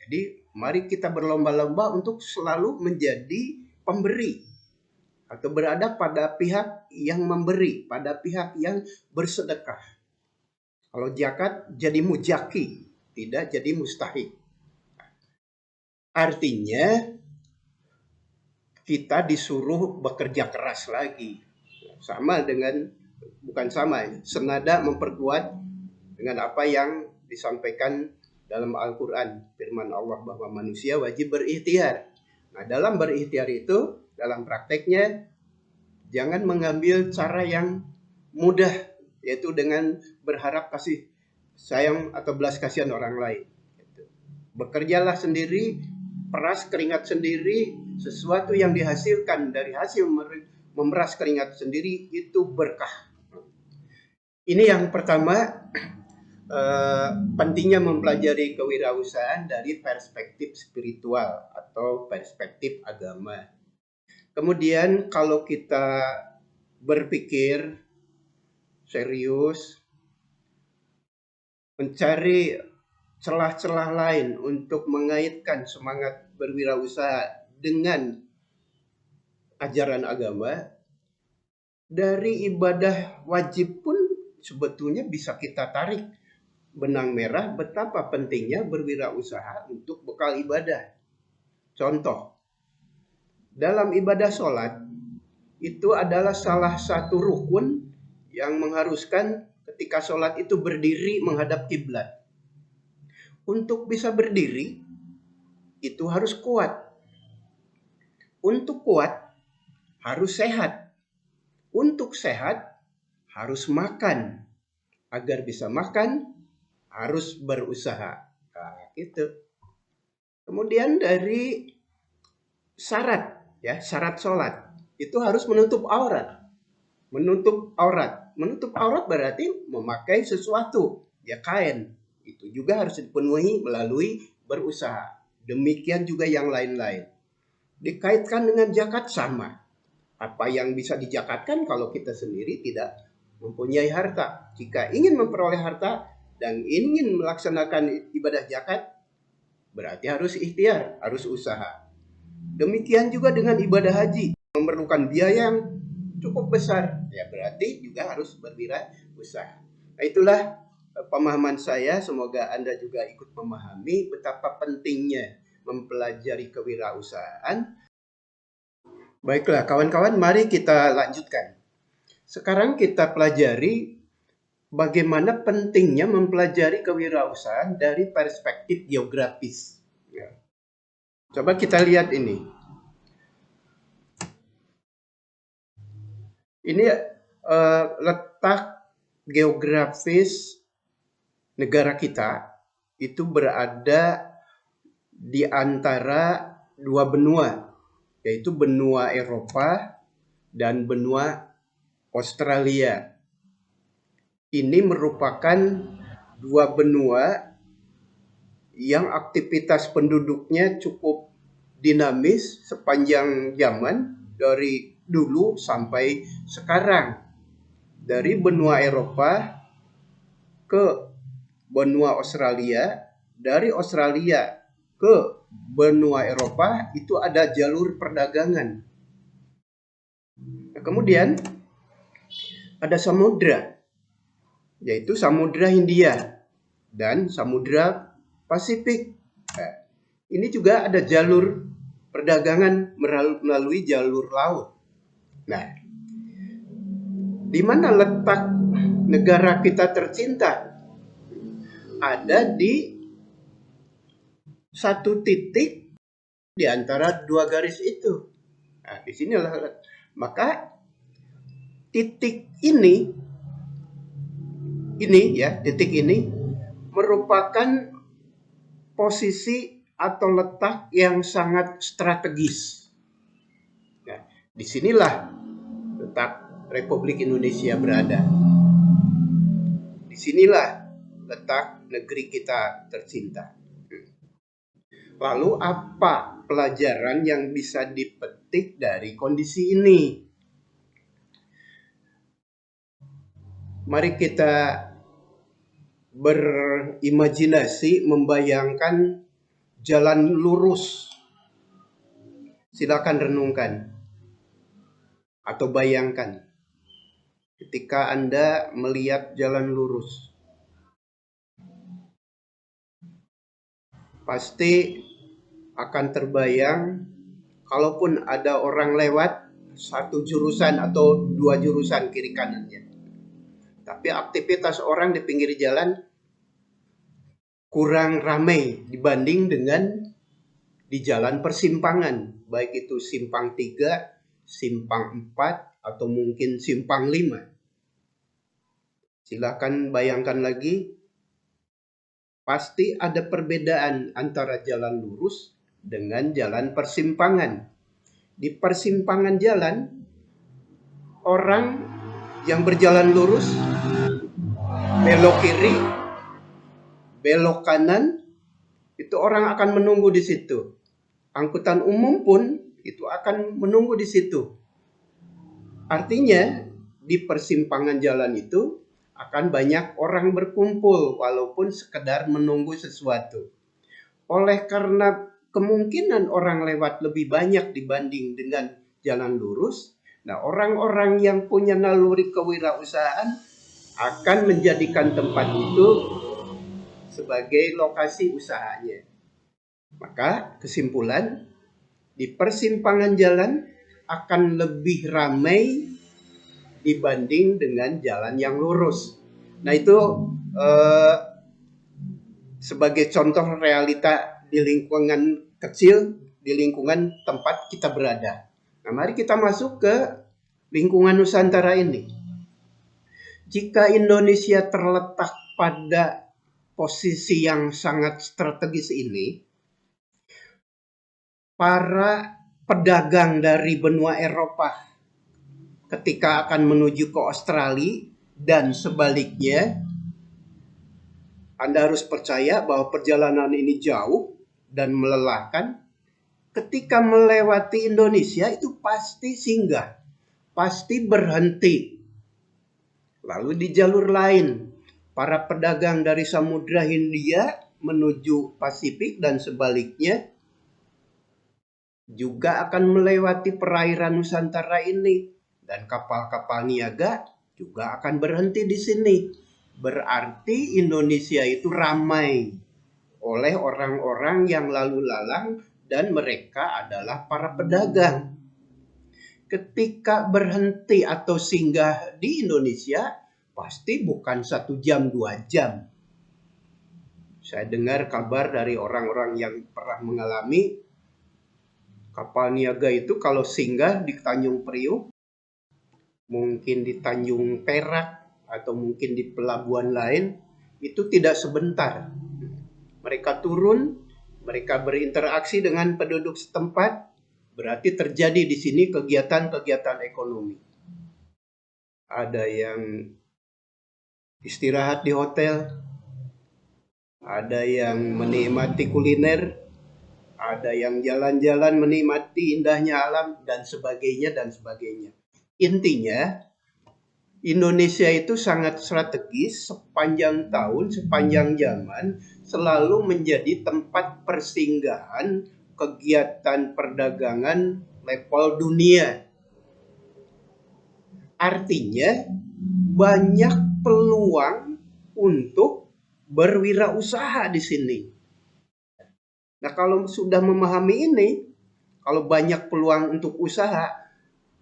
Jadi mari kita berlomba-lomba untuk selalu menjadi pemberi atau berada pada pihak yang memberi, pada pihak yang bersedekah. Kalau zakat jadi mujaki, tidak jadi mustahik. Artinya kita disuruh bekerja keras lagi. Sama dengan, bukan sama, senada memperkuat dengan apa yang disampaikan dalam Al-Quran. Firman Allah bahwa manusia wajib berikhtiar. Nah, dalam berikhtiar itu, dalam prakteknya, jangan mengambil cara yang mudah, yaitu dengan berharap kasih sayang atau belas kasihan orang lain. Bekerjalah sendiri, peras keringat sendiri, sesuatu yang dihasilkan dari hasil memeras keringat sendiri itu berkah. Ini yang pertama, pentingnya mempelajari kewirausahaan dari perspektif spiritual atau perspektif agama. Kemudian kalau kita berpikir serius, mencari celah-celah lain untuk mengaitkan semangat berwirausaha dengan ajaran agama, dari ibadah wajib pun sebetulnya bisa kita tarik benang merah betapa pentingnya berwirausaha untuk bekal ibadah. Contoh, dalam ibadah sholat itu adalah salah satu rukun yang mengharuskan ketika sholat itu berdiri menghadap kiblat. Untuk bisa berdiri itu harus kuat. Untuk kuat harus sehat. Untuk sehat harus makan. Agar bisa makan harus berusaha. Nah, gitu. Kemudian dari syarat, ya, syarat sholat itu harus menutup aurat. Menutup aurat. Menutup aurat berarti memakai sesuatu, ya kain. Itu juga harus dipenuhi melalui berusaha. Demikian juga yang lain-lain. Dikaitkan dengan zakat sama. Apa yang bisa dijakatkan kalau kita sendiri tidak mempunyai harta. Jika ingin memperoleh harta dan ingin melaksanakan ibadah zakat, berarti harus ikhtiar, harus usaha. Demikian juga dengan ibadah haji, memerlukan biaya yang cukup besar, ya berarti juga harus berwirausaha. Nah, itulah pemahaman saya, semoga Anda juga ikut memahami betapa pentingnya mempelajari kewirausahaan. Baiklah kawan-kawan, mari kita lanjutkan. Sekarang kita pelajari bagaimana pentingnya mempelajari kewirausahaan dari perspektif geografis. Ya. Coba kita lihat ini. Ini letak geografis negara kita itu berada di antara dua benua, yaitu benua Eropa dan benua Australia. Ini merupakan dua benua yang aktivitas penduduknya cukup dinamis sepanjang zaman dari dulu sampai sekarang. Dari benua Eropa ke benua Australia, dari Australia ke benua Eropa itu ada jalur perdagangan. Nah, kemudian ada samudra, yaitu Samudra Hindia dan Samudra Pasifik. Nah, ini juga ada jalur perdagangan melalui jalur laut. Nah, di mana letak negara kita tercinta? Ada di satu titik di antara dua garis itu. Nah, di sinilah. Maka titik ini ya, titik ini merupakan posisi atau letak yang sangat strategis. Nah, disinilah letak Republik Indonesia berada. Disinilah letak negeri kita tercinta. Lalu apa pelajaran yang bisa dipetik dari kondisi ini? Mari kita berimajinasi, membayangkan jalan lurus. Silakan renungkan atau bayangkan ketika Anda melihat jalan lurus. Pasti akan terbayang kalaupun ada orang lewat satu jurusan atau dua jurusan kiri kanannya. Tapi aktivitas orang di pinggir jalan kurang ramai dibanding dengan di jalan persimpangan, baik itu simpang 3, simpang 4, atau mungkin simpang 5. Silakan bayangkan lagi, pasti ada perbedaan antara jalan lurus dengan jalan persimpangan. Di persimpangan jalan, orang yang berjalan lurus belok kiri, belok kanan, itu orang akan menunggu di situ. Angkutan umum pun itu akan menunggu di situ. Artinya di persimpangan jalan itu akan banyak orang berkumpul walaupun sekedar menunggu sesuatu. Oleh karena kemungkinan orang lewat lebih banyak dibanding dengan jalan lurus, nah orang-orang yang punya naluri kewirausahaan akan menjadikan tempat itu sebagai lokasi usahanya. Maka kesimpulan, di persimpangan jalan akan lebih ramai dibanding dengan jalan yang lurus. Nah itu sebagai contoh realita di lingkungan kecil, di lingkungan tempat kita berada. Nah mari kita masuk ke lingkungan Nusantara ini. Jika Indonesia terletak pada posisi yang sangat strategis ini, para pedagang dari benua Eropa ketika akan menuju ke Australia dan sebaliknya, Anda harus percaya bahwa perjalanan ini jauh dan melelahkan. Ketika melewati Indonesia itu pasti singgah, pasti berhenti. Lalu di jalur lain, para pedagang dari Samudra Hindia menuju Pasifik dan sebaliknya juga akan melewati perairan Nusantara ini, dan kapal-kapal niaga juga akan berhenti di sini. Berarti Indonesia itu ramai oleh orang-orang yang lalu lalang dan mereka adalah para pedagang. Ketika berhenti atau singgah di Indonesia, pasti bukan 1 jam, 2 jam. Saya dengar kabar dari orang-orang yang pernah mengalami kapal niaga itu kalau singgah di Tanjung Priuk, mungkin di Tanjung Perak, atau mungkin di pelabuhan lain, itu tidak sebentar. Mereka turun, mereka berinteraksi dengan penduduk setempat, berarti terjadi di sini kegiatan-kegiatan ekonomi. Ada yang istirahat di hotel, ada yang menikmati kuliner, ada yang jalan-jalan menikmati indahnya alam, dan sebagainya, dan sebagainya. Intinya, Indonesia itu sangat strategis sepanjang tahun, sepanjang zaman, selalu menjadi tempat persinggahan kegiatan perdagangan level dunia. Artinya, banyak peluang untuk berwirausaha di sini. Nah, kalau sudah memahami ini, kalau banyak peluang untuk usaha,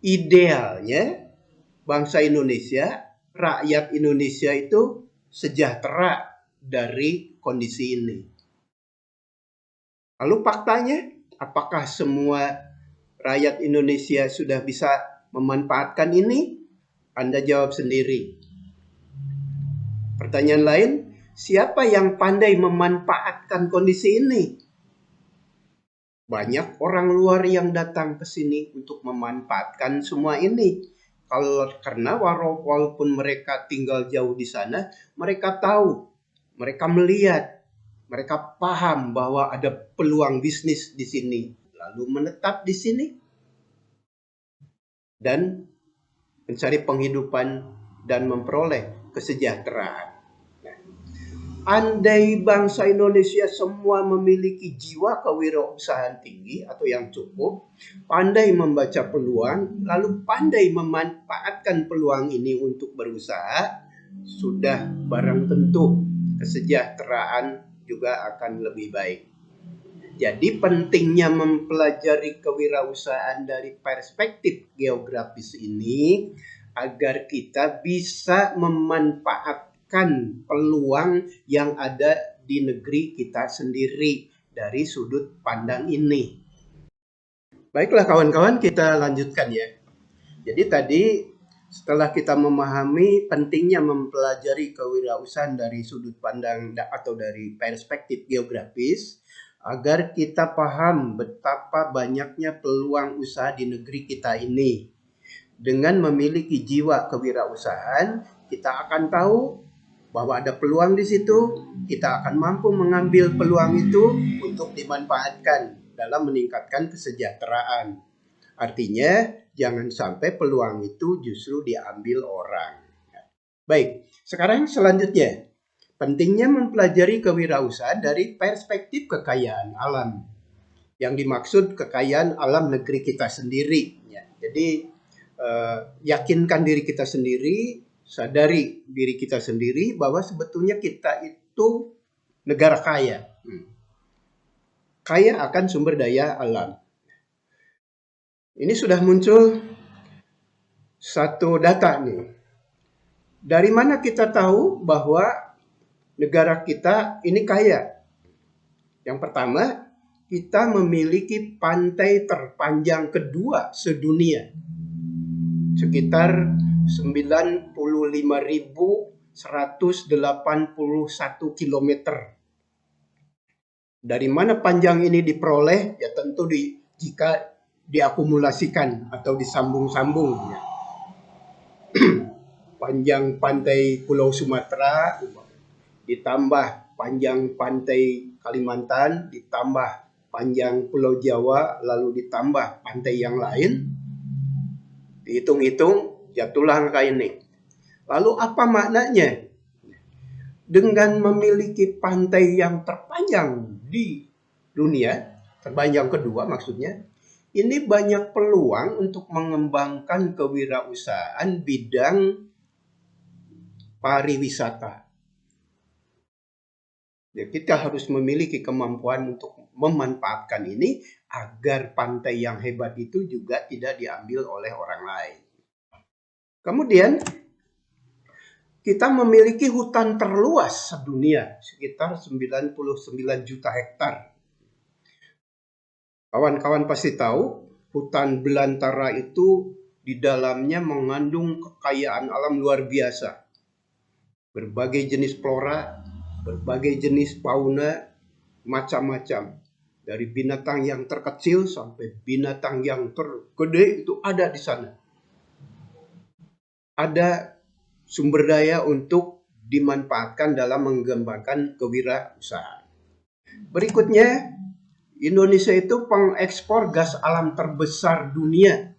idealnya bangsa Indonesia, rakyat Indonesia itu sejahtera dari kondisi ini. Lalu faktanya, apakah semua rakyat Indonesia sudah bisa memanfaatkan ini? Anda jawab sendiri. Pertanyaan lain, siapa yang pandai memanfaatkan kondisi ini? Banyak orang luar yang datang ke sini untuk memanfaatkan semua ini. Karena walaupun mereka tinggal jauh di sana, mereka tahu, mereka melihat, mereka paham bahwa ada peluang bisnis di sini, lalu menetap di sini dan mencari penghidupan dan memperoleh kesejahteraan. Andai bangsa Indonesia semua memiliki jiwa kewirausahaan tinggi atau yang cukup, pandai membaca peluang, lalu pandai memanfaatkan peluang ini untuk berusaha, sudah barang tentu kesejahteraan juga akan lebih baik. Jadi pentingnya mempelajari kewirausahaan dari perspektif geografis ini agar kita bisa memanfaatkan peluang yang ada di negeri kita sendiri dari sudut pandang ini. Baiklah kawan-kawan, kita lanjutkan ya. Jadi tadi setelah kita memahami pentingnya mempelajari kewirausahaan dari sudut pandang atau dari perspektif geografis, agar kita paham betapa banyaknya peluang usaha di negeri kita ini. Dengan memiliki jiwa kewirausahaan, kita akan tahu bahwa ada peluang di situ, kita akan mampu mengambil peluang itu untuk dimanfaatkan dalam meningkatkan kesejahteraan. Artinya, jangan sampai peluang itu justru diambil orang. Baik, sekarang selanjutnya, pentingnya mempelajari kewirausahaan dari perspektif kekayaan alam. Yang dimaksud kekayaan alam negeri kita sendiri. Jadi, yakinkan diri kita sendiri, sadari diri kita sendiri bahwa sebetulnya kita itu negara kaya. Kaya akan sumber daya alam. Ini sudah muncul satu data nih. Dari mana kita tahu bahwa negara kita ini kaya? Yang pertama, kita memiliki pantai terpanjang kedua sedunia. Sekitar 95.181 km. Dari mana panjang ini diperoleh? Ya tentu jika diakumulasikan atau disambung-sambung. Ya. Panjang pantai Pulau Sumatera, ditambah panjang pantai Kalimantan, ditambah panjang Pulau Jawa, lalu ditambah pantai yang lain. Dihitung-hitung, jatuhlah angka ini. Lalu apa maknanya? Dengan memiliki pantai yang terpanjang di dunia, terpanjang kedua maksudnya, ini banyak peluang untuk mengembangkan kewirausahaan bidang pariwisata. Ya, kita harus memiliki kemampuan untuk memanfaatkan ini agar pantai yang hebat itu juga tidak diambil oleh orang lain. Kemudian Kita memiliki hutan terluas sedunia, sekitar 99 juta hektar. Kawan-kawan pasti tahu, hutan belantara itu di dalamnya mengandung kekayaan alam luar biasa. Berbagai jenis flora, berbagai jenis fauna, macam-macam. Dari binatang yang terkecil sampai binatang yang tergede itu ada di sana. Ada sumber daya untuk dimanfaatkan dalam mengembangkan kewirausahaan. Berikutnya, Indonesia itu pengekspor gas alam terbesar dunia,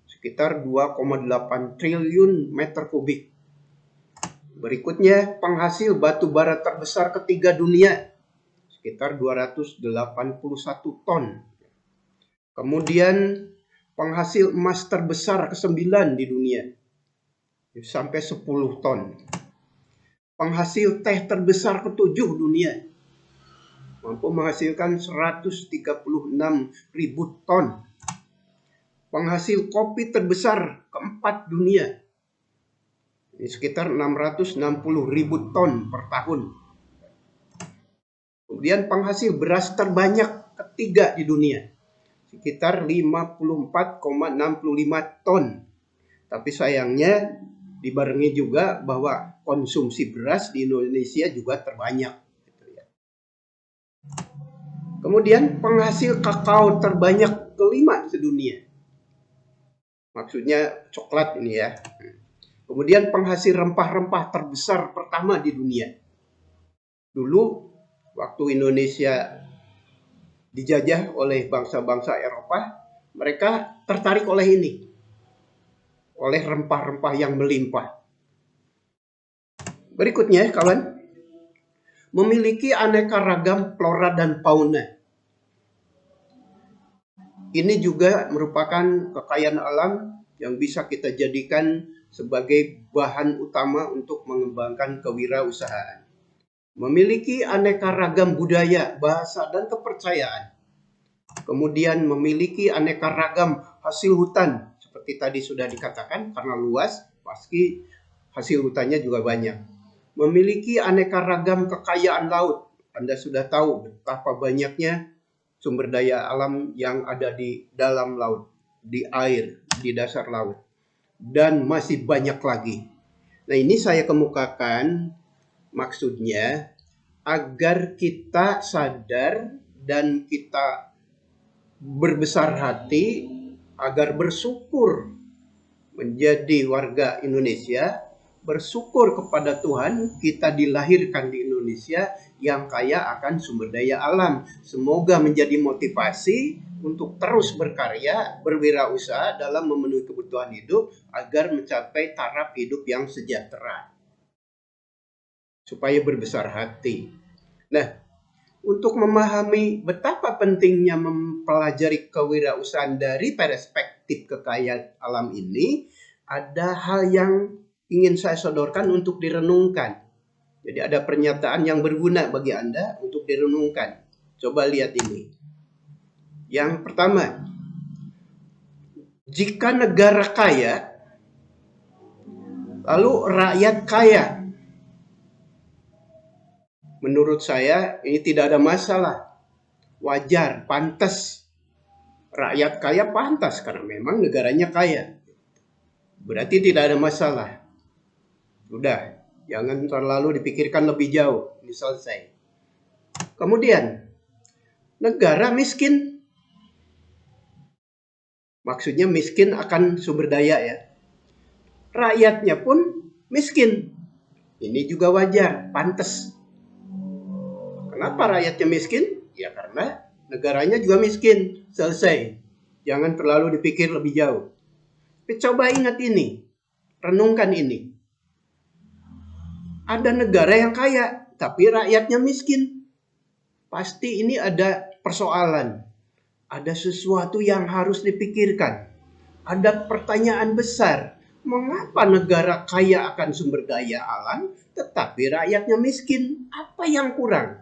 sekitar 2,8 triliun meter kubik. Berikutnya, penghasil batu bara terbesar ketiga dunia, sekitar 281 ton. Kemudian, penghasil emas terbesar ke-9 di dunia, sampai 10 ton. Penghasil teh terbesar ke-7 dunia, mampu menghasilkan 136.000 ton. Penghasil kopi terbesar ke-4 dunia, ini sekitar 660.000 ton per tahun. Kemudian penghasil beras terbanyak ketiga di dunia, sekitar 54,65 ton. Tapi sayangnya dibarengi juga bahwa konsumsi beras di Indonesia juga terbanyak. Kemudian penghasil kakao terbanyak kelima sedunia. Maksudnya coklat ini ya. Kemudian penghasil rempah-rempah terbesar pertama di dunia. Dulu waktu Indonesia dijajah oleh bangsa-bangsa Eropa, mereka tertarik oleh ini. Oleh rempah-rempah yang melimpah. Berikutnya, kawan, memiliki aneka ragam flora dan fauna. Ini juga merupakan kekayaan alam yang bisa kita jadikan sebagai bahan utama untuk mengembangkan kewirausahaan. Memiliki aneka ragam budaya, bahasa, dan kepercayaan. Kemudian memiliki aneka ragam hasil hutan. Seperti tadi sudah dikatakan, karena luas, pasti hasil hutannya juga banyak. Memiliki aneka ragam kekayaan laut. Anda sudah tahu betapa banyaknya sumber daya alam yang ada di dalam laut, di air, di dasar laut. Dan masih banyak lagi. Nah, ini saya kemukakan maksudnya agar kita sadar dan kita berbesar hati agar bersyukur menjadi warga Indonesia, bersyukur kepada Tuhan kita dilahirkan di Indonesia yang kaya akan sumber daya alam. Semoga menjadi motivasi untuk terus berkarya, berwirausaha dalam memenuhi kebutuhan hidup agar mencapai taraf hidup yang sejahtera. Supaya berbesar hati. Nah, untuk memahami betapa pentingnya mempelajari kewirausahaan dari perspektif kekayaan alam ini, ada hal yang ingin saya sodorkan untuk direnungkan. Jadi ada pernyataan yang berguna bagi Anda untuk direnungkan. Coba lihat ini. Yang pertama, jika negara kaya, lalu rakyat kaya, menurut saya ini tidak ada masalah. Wajar, pantas. Rakyat kaya pantas karena memang negaranya kaya. Berarti tidak ada masalah. Udah, jangan terlalu dipikirkan lebih jauh. Ini selesai. Kemudian, negara miskin. Maksudnya miskin akan sumber daya ya. Rakyatnya pun miskin. Ini juga wajar, pantas. Kenapa rakyatnya miskin? Ya karena negaranya juga miskin. Selesai. Jangan terlalu dipikir lebih jauh. Tapi coba ingat ini. Renungkan ini. Ada negara yang kaya, tapi rakyatnya miskin. Pasti ini ada persoalan. Ada sesuatu yang harus dipikirkan. Ada pertanyaan besar. Mengapa negara kaya akan sumber daya alam, tetapi rakyatnya miskin? Apa yang kurang?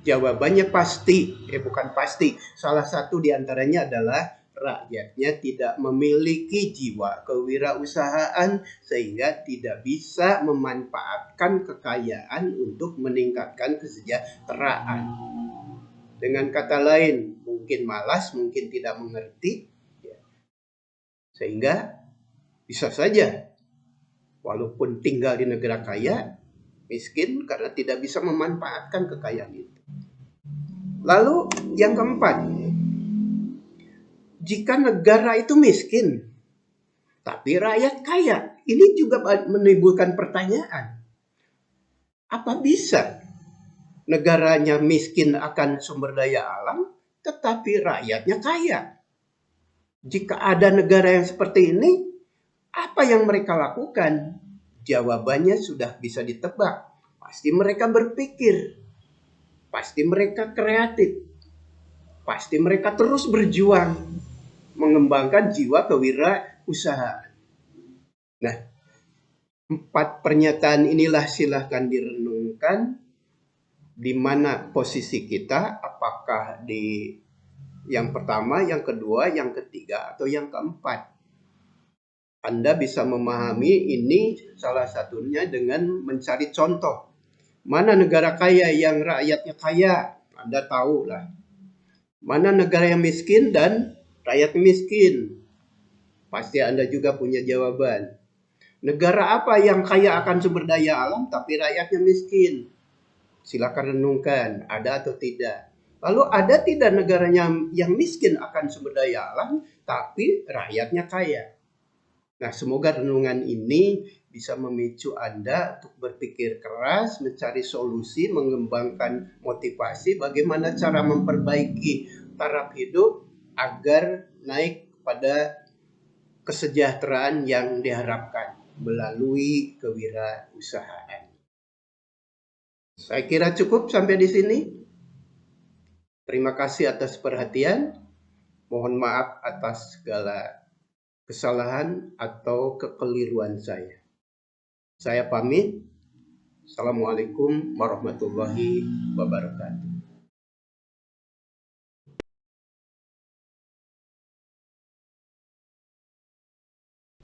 Jawabannya pasti, bukan pasti. Salah satu diantaranya adalah rakyatnya tidak memiliki jiwa kewirausahaan sehingga tidak bisa memanfaatkan kekayaan untuk meningkatkan kesejahteraan. Dengan kata lain, mungkin malas, mungkin tidak mengerti, sehingga bisa saja walaupun tinggal di negara kaya, miskin karena tidak bisa memanfaatkan kekayaan itu. Lalu yang keempat, jika negara itu miskin, tapi rakyat kaya, ini juga menimbulkan pertanyaan. Apa bisa negaranya miskin akan sumber daya alam, tetapi rakyatnya kaya? Jika ada negara yang seperti ini, apa yang mereka lakukan? Jawabannya sudah bisa ditebak. Pasti mereka berpikir, pasti mereka kreatif, pasti mereka terus berjuang mengembangkan jiwa kewirausahaan. Nah, 4 pernyataan inilah silahkan direnungkan di mana posisi kita, apakah di yang pertama, yang kedua, yang ketiga, atau yang keempat. Anda bisa memahami ini salah satunya dengan mencari contoh. Mana negara kaya yang rakyatnya kaya? Anda tahu lah. Mana negara yang miskin dan rakyatnya miskin? Pasti Anda juga punya jawaban. Negara apa yang kaya akan sumber daya alam tapi rakyatnya miskin? Silakan renungkan, ada atau tidak. Lalu ada tidak negaranya yang miskin akan sumber daya alam tapi rakyatnya kaya? Nah, semoga renungan ini bisa memicu Anda untuk berpikir keras, mencari solusi, mengembangkan motivasi bagaimana cara memperbaiki taraf hidup agar naik pada kesejahteraan yang diharapkan melalui kewirausahaan. Saya kira cukup sampai di sini. Terima kasih atas perhatian. Mohon maaf atas segala kesalahan atau kekeliruan saya. Saya pamit. Assalamualaikum warahmatullahi wabarakatuh.